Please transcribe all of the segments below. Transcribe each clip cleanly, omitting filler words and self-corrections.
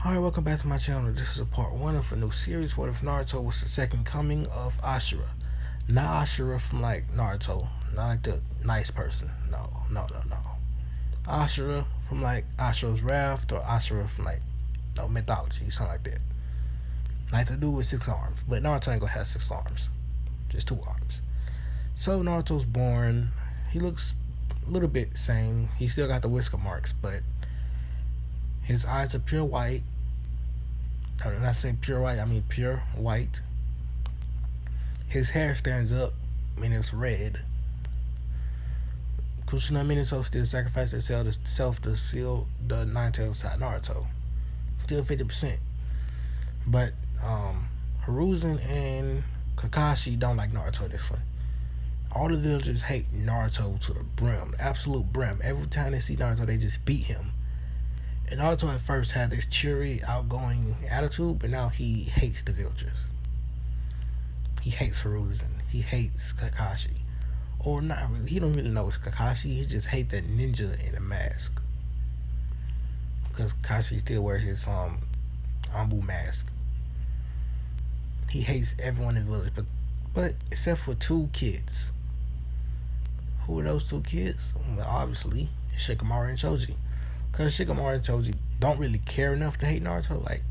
Alright, welcome back to my channel. This is a part 1 of a new series. What if Naruto was the second coming of Asura? Not Asura from like Naruto, not like the nice person. No. Asura from like Asura's Wrath or Asura from like mythology, something like that. Like the dude with 6 arms, but Naruto ain't gonna have 6 arms, just 2 arms. So Naruto's born. He looks a little bit the same. He still got the whisker marks, but his eyes are pure white. When I say pure white, I mean pure white. His hair stands up and it's red. Kushina Minato still sacrificed herself to seal the Nine-Tails side Naruto. Still 50%. But Hiruzen and Kakashi don't like Naruto this one. All the villagers hate Naruto to the brim, absolute brim. Every time they see Naruto, they just beat him. And Naruto at first had this cheery, outgoing attitude, but now he hates the villagers. He hates Hiruzen. He hates Kakashi. Or not really. He don't really know it's Kakashi. He just hates that ninja in a mask. Because Kakashi still wears his Ambu mask. He hates everyone in the village, but except for 2 kids. Who are those 2 kids? Well, obviously, Shikamaru and Choji. Because Shikamaru and Choji don't really care enough to hate Naruto. Like,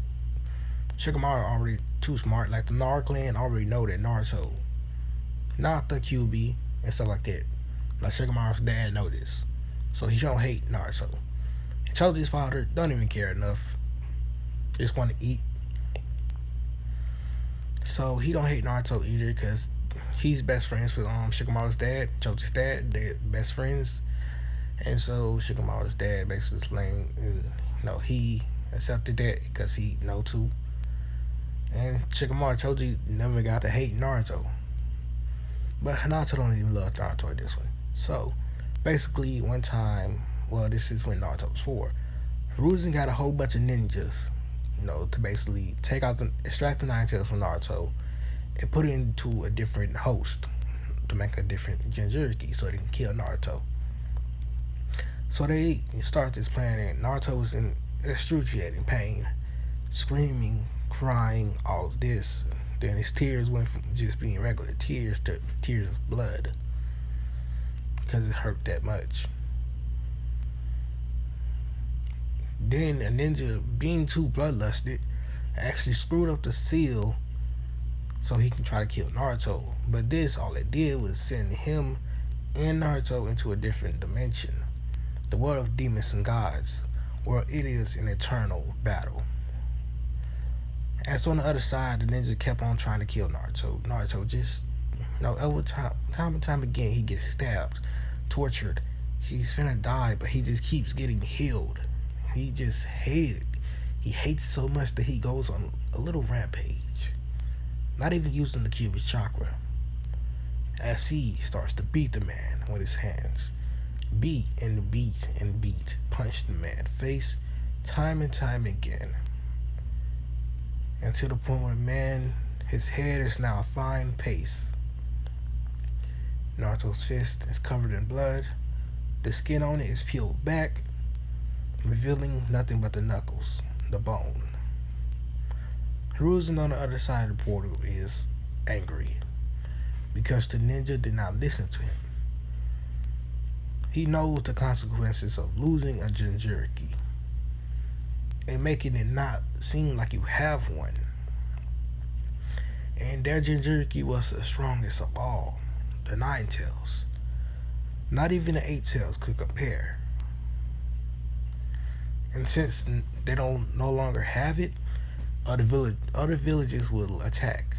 Shikamaru already too smart. Like, the Naruto clan already know that Naruto not the QB and stuff like that. Like, Shikamaru's dad know this. So he don't hate Naruto. And Choji's father don't even care enough. Just want to eat. So he don't hate Naruto either because he's best friends with Shikamaru's dad, Choji's dad. They're best friends. And so Shikamaru's dad basically explained, he accepted that because he know too. And Shikamaru Choji never got to hate Naruto. But Naruto don't even love Naruto in this one. So basically one time, well, this is when Naruto was 4. Hiruzen got a whole bunch of ninjas, to basically extract the Nine-Tails from Naruto and put it into a different host to make a different Jinchuriki so they can kill Naruto. So they start this plan, and Naruto is in excruciating pain, screaming, crying, all of this. Then his tears went from just being regular tears to tears of blood because it hurt that much. Then a ninja, being too bloodlusted, actually screwed up the seal so he can try to kill Naruto. But this, all it did was send him and Naruto into a different dimension. The world of demons and gods, where it is an eternal battle. As on the other side, the ninja kept on trying to kill Naruto. Naruto just, over time and time again, he gets stabbed, tortured. He's finna die, but he just keeps getting healed. He just hated it. He hates so much that he goes on a little rampage. Not even using the cube of chakra. As he starts to beat the man with his hands. Beat and beat and beat. Punch the man face time and time again. And to the point where his head is now a fine paste. Naruto's fist is covered in blood. The skin on it is peeled back, revealing nothing but the knuckles, the bone. Hiruzen on the other side of the portal is angry because the ninja did not listen to him. He knows the consequences of losing a Jinchuriki and making it not seem like you have one. And their Jinchuriki was the strongest of all, the Nine-Tails. Not even the 8-Tails could compare. And since they don't no longer have it, other villages will attack.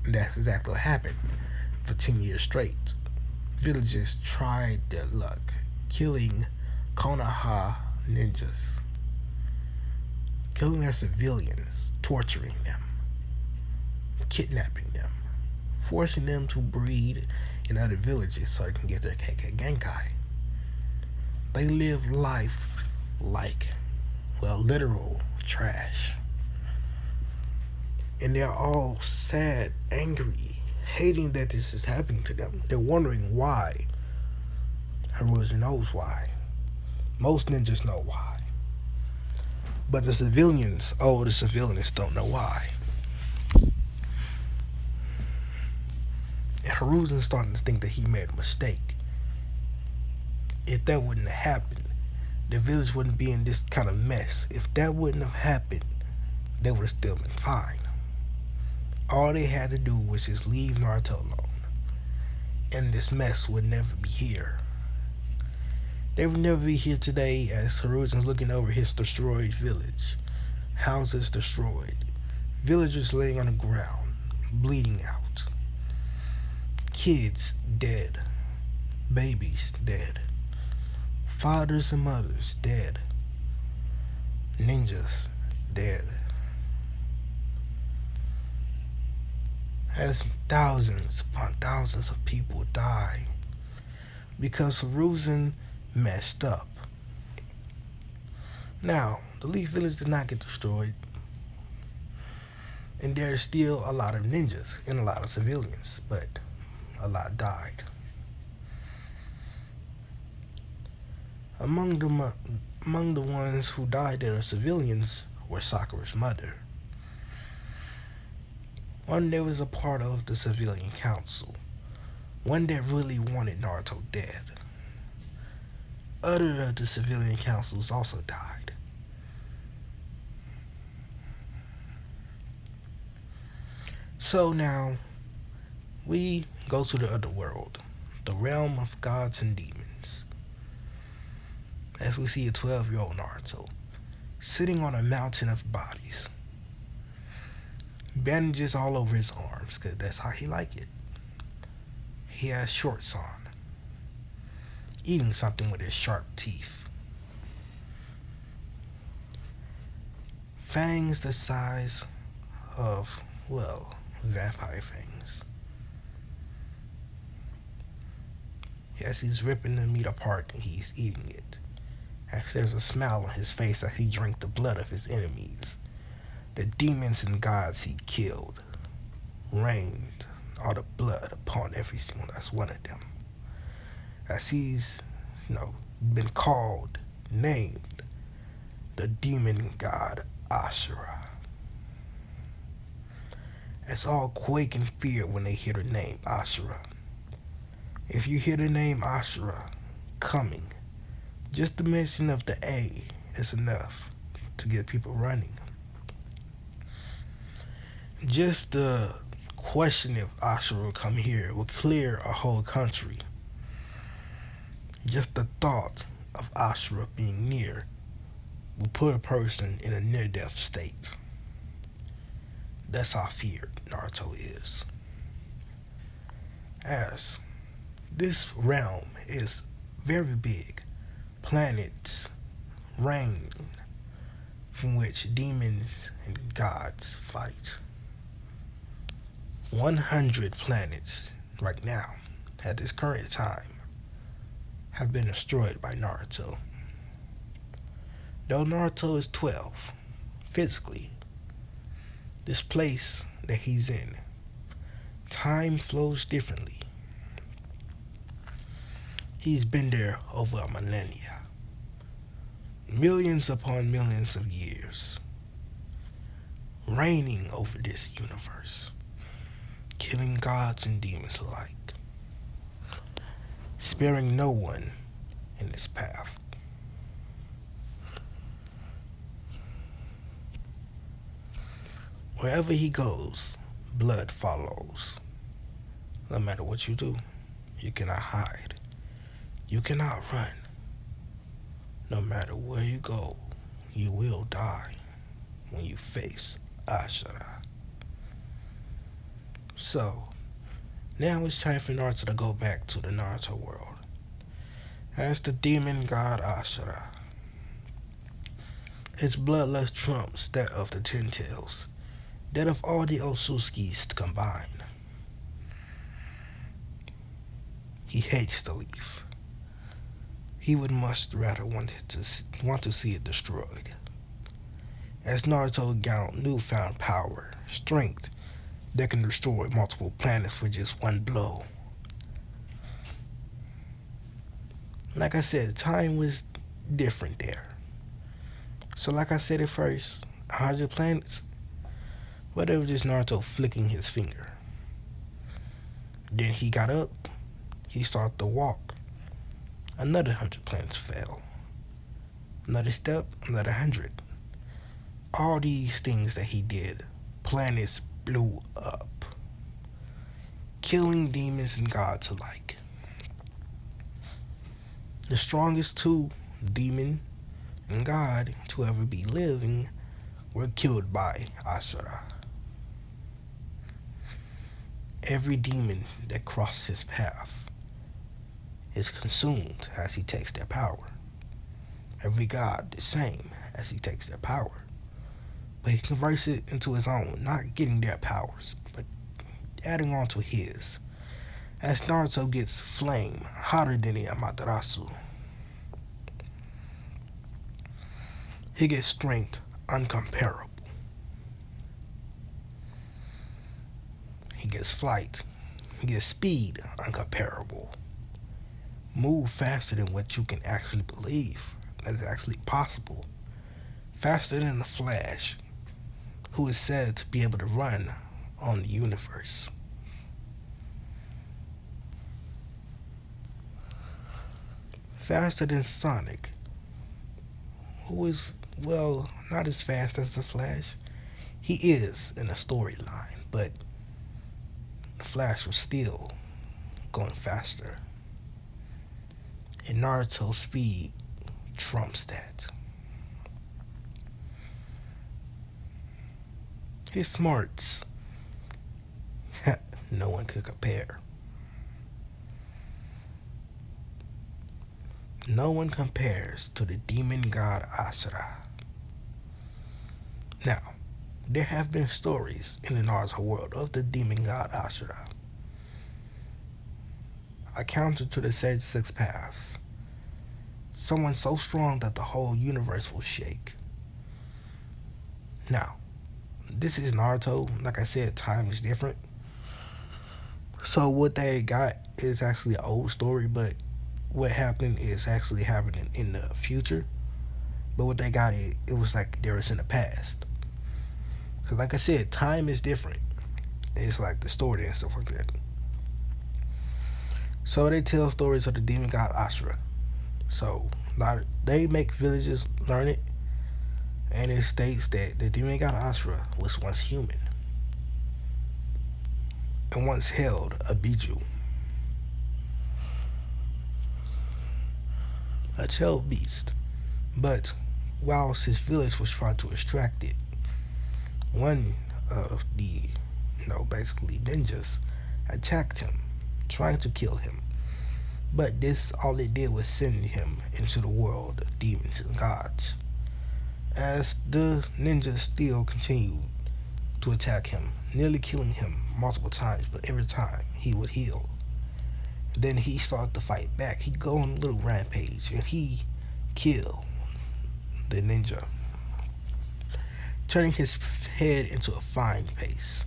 And that's exactly what happened for 10 years straight. Villages tried their luck, killing Konoha ninjas, killing their civilians, torturing them, kidnapping them, forcing them to breed in other villages so they can get their Kekkei Genkai. They live life like, literal trash. And they're all sad, angry, hating that this is happening to them. They're wondering why. Hiruzen knows why. Most ninjas know why. But the civilians don't know why. And Hiruzen's starting to think that he made a mistake. If that wouldn't have happened, the village wouldn't be in this kind of mess. If that wouldn't have happened, they would have still been fine. All they had to do was just leave Naruto alone, and this mess would never be here. They would never be here today as Hiruzen's looking over his destroyed village. Houses destroyed. Villagers laying on the ground, bleeding out. Kids dead. Babies dead. Fathers and mothers dead. Ninjas dead. As thousands upon thousands of people die because Hiruzen messed up. Now, the Leaf Village did not get destroyed, and there's still a lot of ninjas and a lot of civilians, but a lot died. Among the ones who died that are civilians were Sakura's mother. One that was a part of the civilian council. One that really wanted Naruto dead. Other of the civilian councils also died. So now, we go to the other world, the realm of gods and demons. As we see a 12-year-old Naruto sitting on a mountain of bodies. Bandages all over his arms, because that's how he like it. He has shorts on. Eating something with his sharp teeth. Fangs the size of, well, vampire fangs. As he's ripping the meat apart and he's eating it. As there's a smile on his face as he drank the blood of his enemies. The demons and gods he killed rained all the blood upon every single last one of them. As he's, been called, named, the demon god Asura. As all quake in fear when they hear the name Asura. If you hear the name Asura coming, just the mention of the A is enough to get people running. Just the question if Asura will come here will clear a whole country. Just the thought of Asura being near will put a person in a near-death state. That's how feared Naruto is. As this realm is very big, planets reign from which demons and gods fight. 100 planets right now, at this current time, have been destroyed by Naruto. Though Naruto is 12, physically, this place that he's in, time flows differently. He's been there over a millennia. Millions upon millions of years. Reigning over this universe. Killing gods and demons alike. Sparing no one in his path. Wherever he goes, blood follows. No matter what you do, you cannot hide. You cannot run. No matter where you go, you will die when you face Asura. So, now it's time for Naruto to go back to the Naruto world. As the demon god Asura. His bloodlust trumps that of the Ten Tails, that of all the Otsutskis combined. He hates the leaf. He would much rather want to see it destroyed. As Naruto gained newfound power, strength, that can destroy multiple planets with just one blow. Like I said, time was different there. So like I said at first, 100 planets. What if just Naruto flicking his finger? Then he got up. He started to walk. Another 100 planets fell. Another step. Another 100. All these things that he did, planets blew up, killing demons and gods alike. The strongest two, demon and god, to ever be living, were killed by Asura. Every demon that crosses his path is consumed as he takes their power. Every god the same as he takes their power. But he converts it into his own, not getting their powers, but adding on to his. As Naruto gets flame hotter than the Amaterasu, he gets strength uncomparable. He gets flight. He gets speed uncomparable. Move faster than what you can actually believe that is actually possible. Faster than the Flash, who is said to be able to run on the universe. Faster than Sonic, who is, well, not as fast as the Flash. He is in the storyline, but the Flash was still going faster. And Naruto's speed trumps that. His smarts, no one could compare. No one compares to the demon god Asura. Now, there have been stories in the Naruto world of the demon god Asura. A counter to the Sage Six Paths. Someone so strong that the whole universe will shake. Now, this is Naruto. Like I said, time is different. So what they got is actually an old story, but what happened is actually happening in the future. But what they got, it was like there was in the past. Cause like I said, time is different. It's like the story and stuff like that. So they tell stories of the demon god Asura. So they make villagers learn it, and it states that the demon god Asura was once human and once held a biju, a tailed beast. But whilst his village was trying to extract it, one of the, basically ninjas attacked him, trying to kill him. But this, all it did was send him into the world of demons and gods. As the ninjas still continued to attack him, nearly killing him multiple times, but every time he would heal. Then he started to fight back. He'd go on a little rampage and he killed the ninja, turning his head into a fine paste,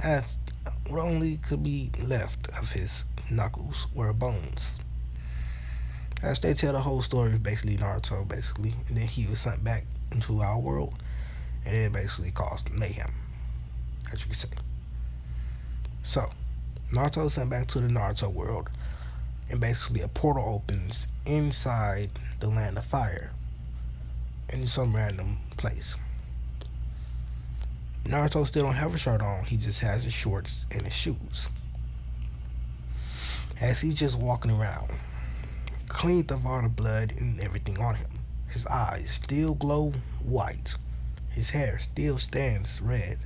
as what only could be left of his knuckles were bones. As they tell the whole story of basically Naruto, basically, and then he was sent back into our world, and it basically caused mayhem, as you can say. So, Naruto is sent back to the Naruto world, and basically a portal opens inside the land of fire, in some random place. Naruto still don't have a shirt on, he just has his shorts and his shoes. As he's just walking around, cleaned of all the blood and everything on him. His eyes still glow white. His hair still stands red.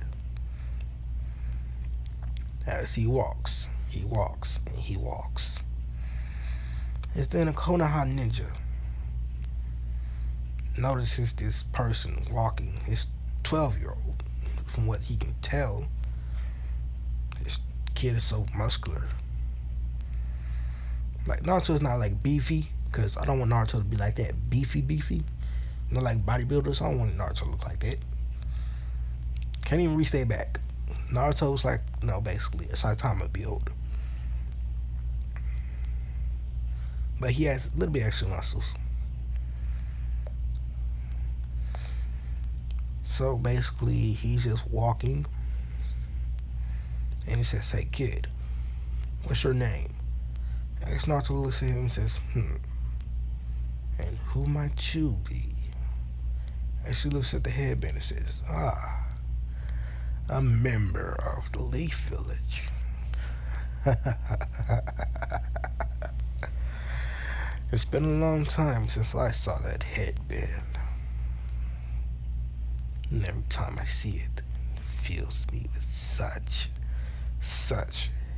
As he walks, and he walks. It's then a Konoha ninja notices this person walking, his 12-year-old. From what he can tell, this kid is so muscular. Like, Naruto's not like beefy, because I don't want Naruto to be like that, beefy. Like bodybuilders, I don't want Naruto to look like that. Can't even reach their back. Naruto's like, basically a Saitama build. But he has a little bit extra muscles. So basically, he's just walking, and he says, "Hey kid, what's your name?" And Naruto looks at him and says, "And who might you be?" And she looks at the headband and says, "Ah, a member of the Leaf Village." It's been a long time since I saw that headband. And every time I see it, it fills me with such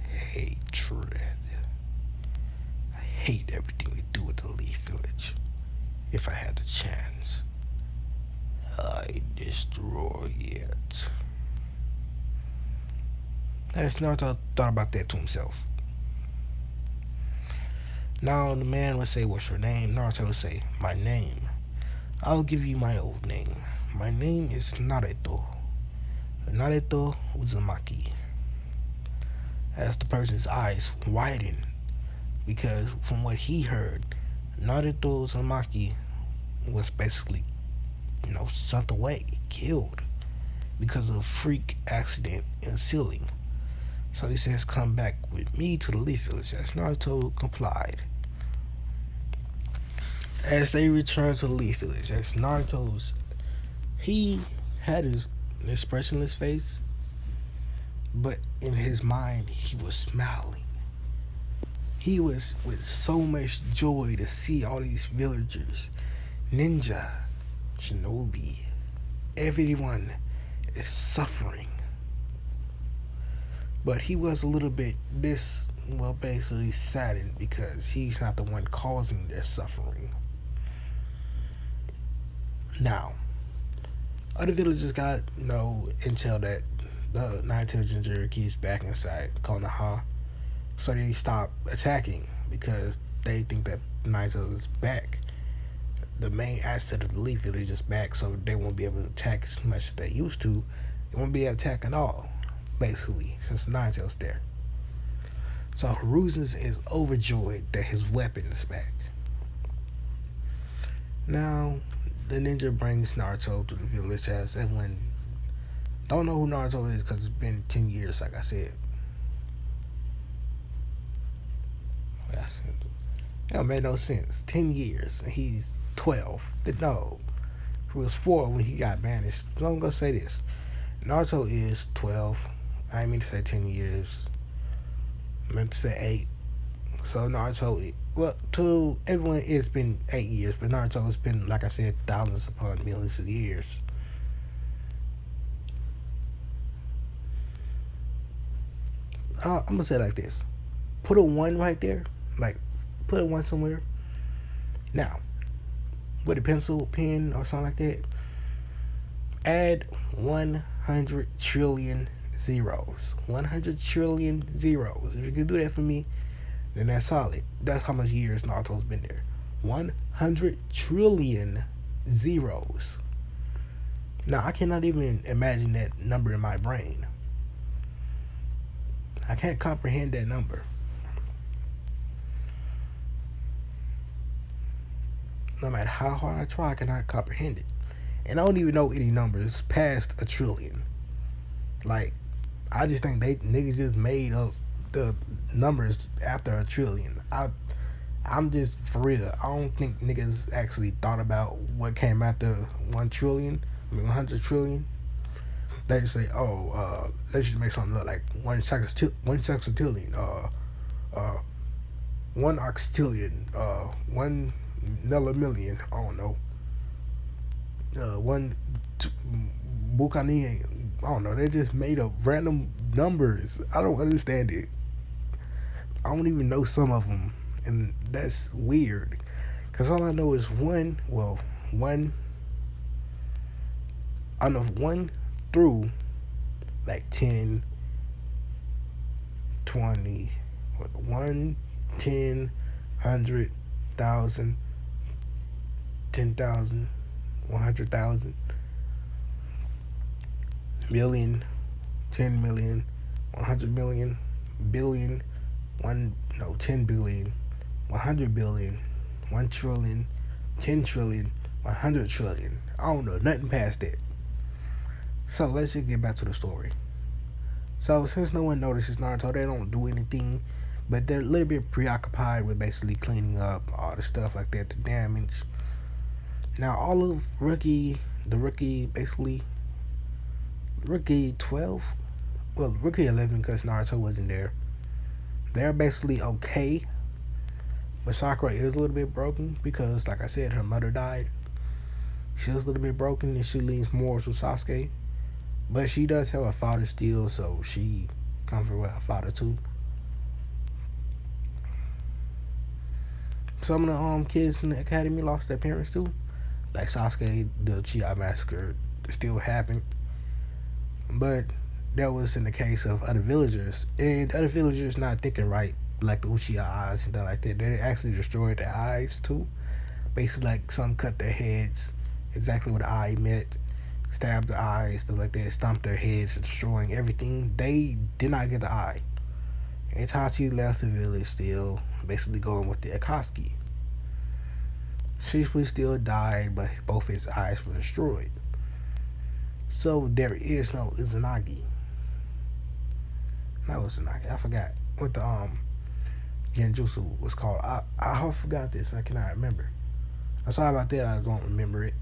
hatred. I hate everything they do with the Leaf Village. If I had the chance, I'd destroy it. As Naruto thought about that to himself. Now the man would say, "What's your name?" Naruto would say, "My name. I'll give you my old name. My name is Naruto. Naruto Uzumaki." As the person's eyes widen, because from what he heard, Naruto Uzumaki was basically, sent away, killed, because of a freak accident in sealing. So he says, "Come back with me to the Leaf Village." As Naruto complied. As they returned to the Leaf Village, as he had his expressionless face, but in his mind, he was smiling. He was with so much joy to see all these villagers, ninja, shinobi, everyone is suffering. But he was a little bit basically saddened because he's not the one causing their suffering. Now, other villagers got intel that the Nine-Tailed Ginger keeps back inside Konoha, so they stop attacking because they think that Nine-Tailed is back. The main asset of the Leaf Village is back, so they won't be able to attack as much as they used to. They won't be able to attack at all, basically, since Nine-Tail's there. So Hiruzen is overjoyed that his weapon is back. Now, the ninja brings Naruto to the village, as everyone don't know who Naruto is because it's been 10 years, like I said. That made no sense. 10 years, and he's 12. No, he was 4 when he got banished. So I'm going to say this. Naruto is 12. I didn't mean to say 10 years. I meant to say 8. So Naruto, to everyone it's been 8 years, but Naruto has been, like I said, thousands upon millions of years. I'm gonna say it like this: put a 1 right there, like put a 1 somewhere. Now, with a pencil, pen, or something like that, add 100 trillion zeros. 100 trillion zeros. If you can do that for me, then that's solid. That's how much years Naruto's been there. 100 trillion zeros. Now, I cannot even imagine that number in my brain. I can't comprehend that number. No matter how hard I try, I cannot comprehend it. And I don't even know any numbers past a trillion. Like, I just think niggas just made up the numbers after a trillion. I'm just for real. I don't think niggas actually thought about what came after 1 trillion. 100 trillion. They just say, let's just make something look like 1 sextillion, 1 octillion, 1 million. I don't know. 1 bukani. I don't know. They just made up random numbers. I don't understand it. I don't even know some of them, and that's weird. Cause all I know is 1. Well, 1. I know 1 through like 10, 20, 1, 10, 100, 1,000, 10,000, 100,000, million, 10 million, 100 million, billion, 10 billion, 100 billion, 1 trillion, 10 trillion, 100 trillion. I don't know nothing past that. So let's just get back to the story. So since no one notices Naruto, they don't do anything, but they're a little bit preoccupied with basically cleaning up all the stuff like that, the damage. Now all of the rookie, basically rookie 12, well rookie 11 because Naruto wasn't there. They're basically okay, but Sakura is a little bit broken because, like I said, her mother died. She was a little bit broken and she leans more to Sasuke. But she does have a father still, so she comforts with her father too. Some of the kids in the academy lost their parents too. Like Sasuke, the Uchiha massacre still happened. But that was in the case of other villagers. And other villagers not thinking right, like the Uchiha eyes and stuff like that. They actually destroyed their eyes too. Basically, like some cut their heads exactly where the eye met, stabbed the eyes, stuff like that, stomped their heads, destroying everything. They did not get the eye. Itachi left the village still, basically going with the Akatsuki. Shisui still died, but both his eyes were destroyed. So there is no Izanagi. No Izanagi. I forgot what the Genjutsu was called. I forgot this. I cannot remember. I'm sorry about that. I don't remember it.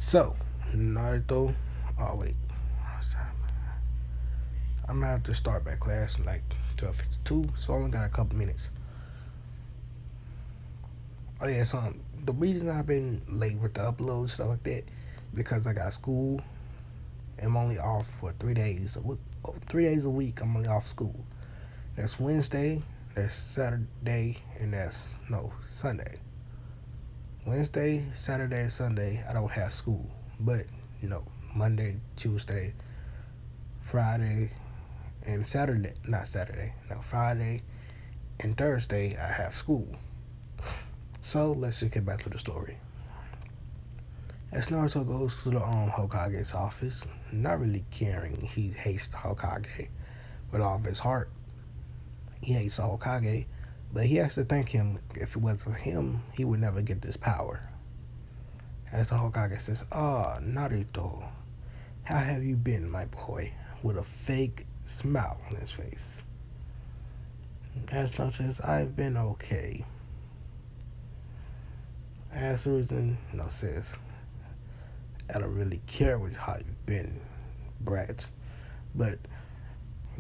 So Naruto. Oh wait. I'm gonna have to start back class in like 12:52. So I only got a couple minutes. Oh yeah, so the reason I've been late with the upload stuff like that because I got school. I'm only off for 3 days. 3 days a week. I'm only off school. That's Wednesday. That's Saturday, and that's Sunday. Wednesday, Saturday, Sunday. I don't have school, but Monday, Tuesday, Friday, and Saturday. Not Saturday. No, Friday and Thursday. I have school. So let's just get back to the story. As Naruto goes to the Hokage's office, not really caring, he hates the Hokage with all of his heart. He hates the Hokage, but he has to thank him. If it wasn't for him, he would never get this power. As the Hokage says, "Ah, Naruto, how have you been, my boy?" With a fake smile on his face. As Naruto says, "I've been okay." As Susan says, "I don't really care with how you've been, brat." But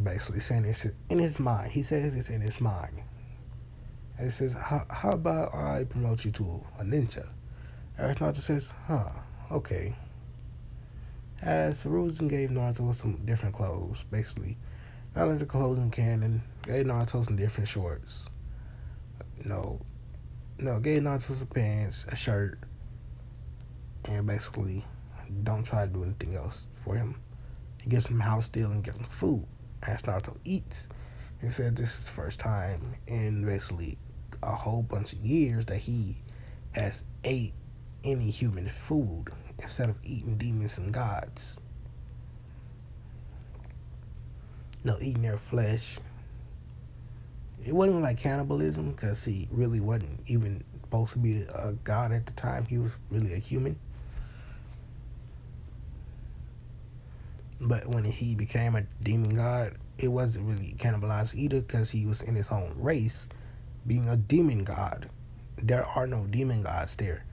basically saying it's in his mind. He says it's in his mind. And he says, how about I promote you to a ninja? As Naruto says, okay. As Hiruzen gave Naruto some different clothes, basically. Not only the clothes in canon, gave Naruto some different shorts. Gave Naruto some pants, a shirt, and basically don't try to do anything else for him. He gets him house steal and gets him food. As Naruto eats, he said this is the first time in basically a whole bunch of years that he has ate any human food instead of eating demons and gods. Eating their flesh. It wasn't like cannibalism because he really wasn't even supposed to be a god at the time. He was really a human. But when he became a demon god, it wasn't really cannibalized either because he was in his own race being a demon god. There are no demon gods there.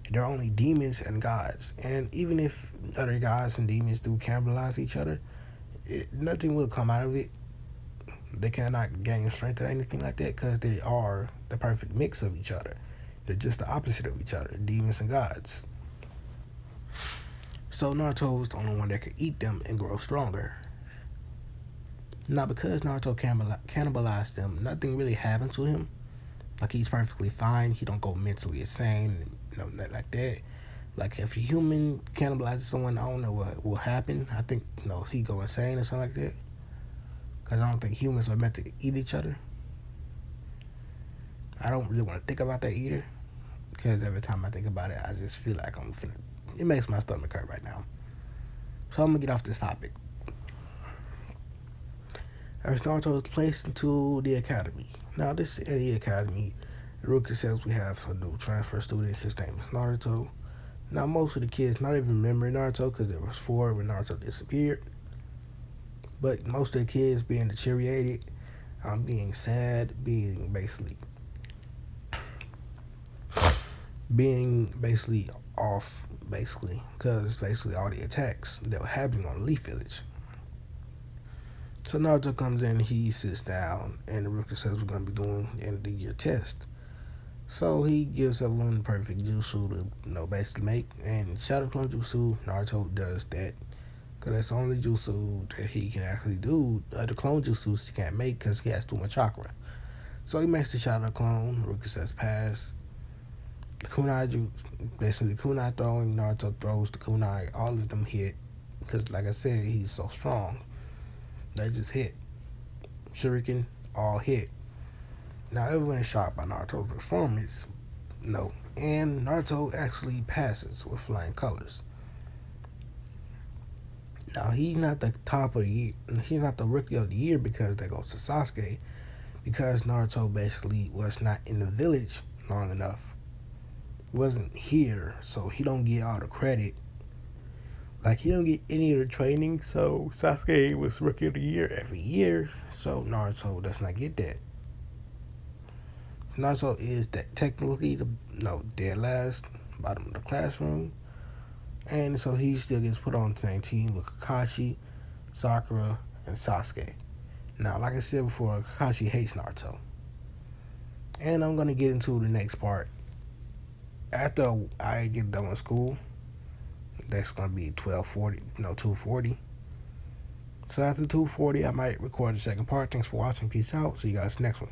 There are only demons and gods. And even if other gods and demons do cannibalize each other, nothing will come out of it. They cannot gain strength or anything like that because they are the perfect mix of each other. They're just the opposite of each other, demons and gods. So Naruto was the only one that could eat them and grow stronger. Now, because Naruto cannibalized them, nothing really happened to him. Like, he's perfectly fine. He don't go mentally insane, nothing like that. Like, if a human cannibalizes someone, I don't know what will happen. I think, he go insane or something like that. Because I don't think humans are meant to eat each other. I don't really want to think about that either. Because every time I think about it, I just feel like it makes my stomach hurt right now. So I'm going to get off this topic. As Naruto was placed into the academy. Now, this Eddie Academy, the rookie says we have a new transfer student. His name is Naruto. Now, most of the kids not even remembering Naruto because there was four when Naruto disappeared. But most of the kids being deteriorated, being sad, being basically off, basically, because basically all the attacks that were happening on Leaf Village. So Naruto comes in, he sits down, and the rookie says we're gonna be doing the end of the year test. So he gives everyone the perfect jutsu to basically make, and Shadow Clone Jutsu, Naruto does that. Because that's the only jutsu that he can actually do. The other clone jutsus he can't make because he has too much chakra. So he makes the Shadow Clone, Ruka says pass. The kunai jutsu, basically the kunai throwing, Naruto throws the kunai, all of them hit. Because like I said, he's so strong. They just hit. Shuriken, all hit. Now everyone is shocked by Naruto's performance. No. And Naruto actually passes with flying colors. Now he's not the top of the year. He's not the rookie of the year because that goes to Sasuke. Because Naruto basically was not in the village long enough. He wasn't here, so he don't get all the credit. Like he don't get any of the training. So Sasuke was rookie of the year every year. So Naruto does not get that. Naruto is that technically dead last, bottom of the classroom. And so he still gets put on the same team with Kakashi, Sakura, and Sasuke. Now, like I said before, Kakashi hates Naruto. And I'm going to get into the next part. After I get done with school, that's going to be 2:40. So after 2:40, I might record the second part. Thanks for watching. Peace out. See you guys next one.